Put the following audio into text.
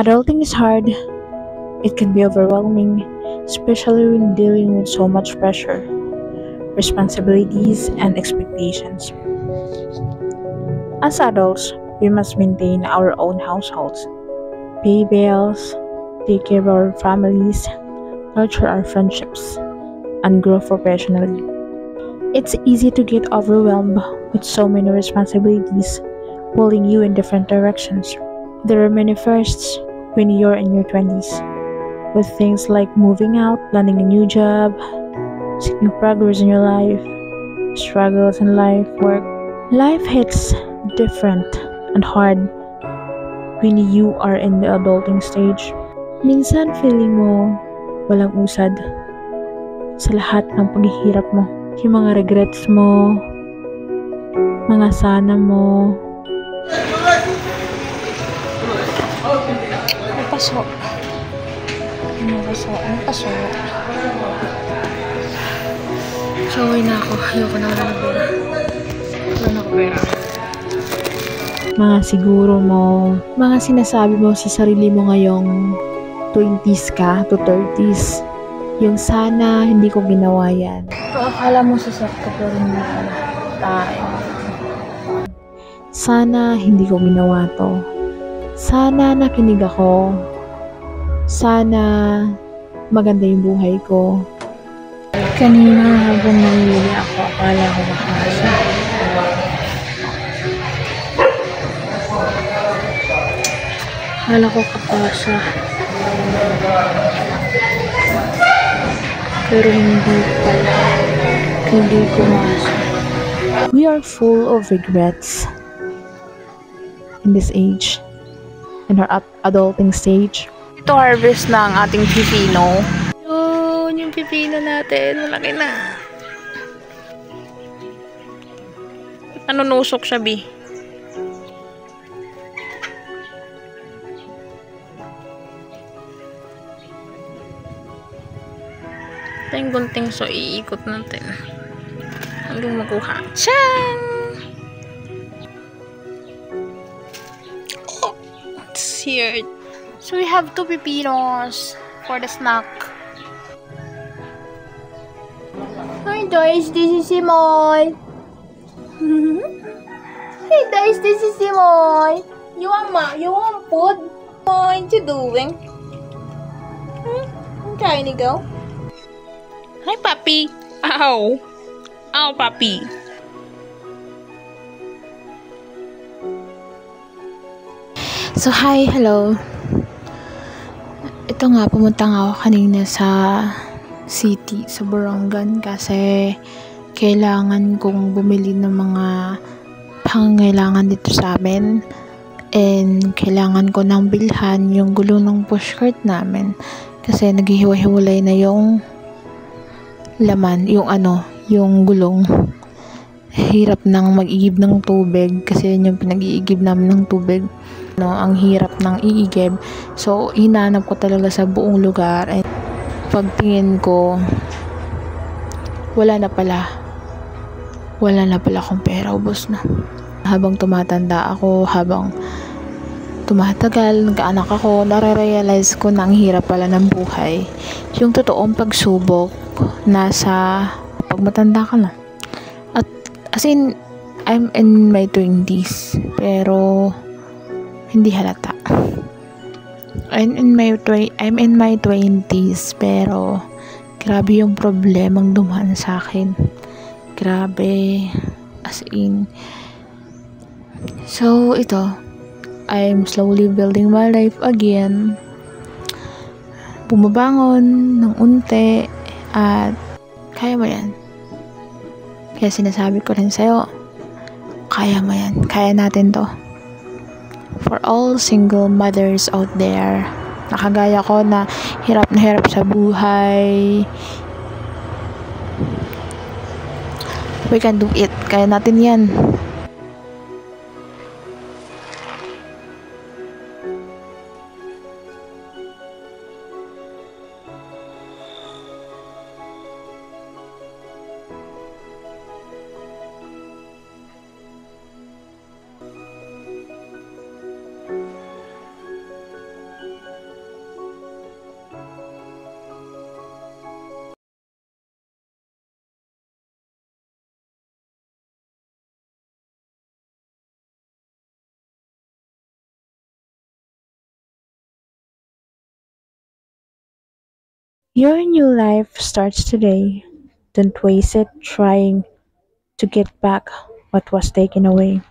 Adulting is hard. It can be overwhelming, especially when dealing with so much pressure, responsibilities, and expectations. As adults, we must maintain our own households, pay bills, take care of our families, nurture our friendships, and grow professionally. It's easy to get overwhelmed with so many responsibilities pulling you in different directions. There are many firsts when you're in your 20s, with things like moving out, landing a new job, seeking progress in your life, struggles in life, work. Life hits different and hard when you are in the adulting stage. Minsan feeling mo walang usad sa lahat ng paghihirap mo. Yung mga regrets mo, mga sana mo. May paso. So, uwi na ako. Ayoko na wala ng pera. Wala na ako pera. Mga siguro mo, mga sinasabi mo sa sarili mo ngayong 20s ka to 30s. Yung sana hindi ko ginawa yan. Akala mo sasakto pero hindi pala. Tayo. Sana hindi ko ginawa to. Sana nakinig ako. Sana maganda yung buhay ko. Kanina habang namimili ako, akala ko makasya. Akala ko kakasya. Pero hindi pala. Hindi kumasa. We are full of regrets in this age. In our adulting stage. Ito harvest na ang ating pipino. Yun, yung pipino natin. Malaki na. Nanunusok siya, Bi. Ito yung gunting, so iikot natin hanggang makuha. Tiyang! Oh, it's here. So we have 2 pepinos for the snack. Hi guys, this is Simoy. Hey guys, this is Simoy. You want food? What you doing? I'm trying to go. Hi, puppy. Ow. Ow, puppy. So, hi, hello. Ito nga, pumunta nga ako kanina sa city, sa Borongan, kasi kailangan kong bumili ng mga pangangailangan dito sa amin. And kailangan ko nang bilhan yung gulong ng pushcart namin. Kasi naghihiwa-hiwalay na yung laman, yung gulong. Hirap nang mag-iigib ng tubig kasi yun yung pinag-iigib namin ng tubig. Ang hirap ng iigib. So, hinanap ko talaga sa buong lugar. And pagtingin ko, wala na pala akong pera, ubos na. Habang tumatanda ako, habang tumatagal, nagkaanak ako, nare-realize ko na ang hirap pala ng buhay. Yung totoong pagsubok, nasa pag matanda ka na. At as in, I'm in my 20s, pero hindi halata. I'm in my 20s, pero grabe yung problemang dumaan sa akin. Grabe, as in. So, ito, I'm slowly building my life again. Bumabangon ng unti at kaya mo yan. Kaya sinasabi ko rin sa'yo, kaya mo yan. Kaya natin to. For all single mothers out there, nakagaya ko na hirap sa buhay, we can do it. Kaya natin yan. Your new life starts today. Don't waste it trying to get back what was taken away.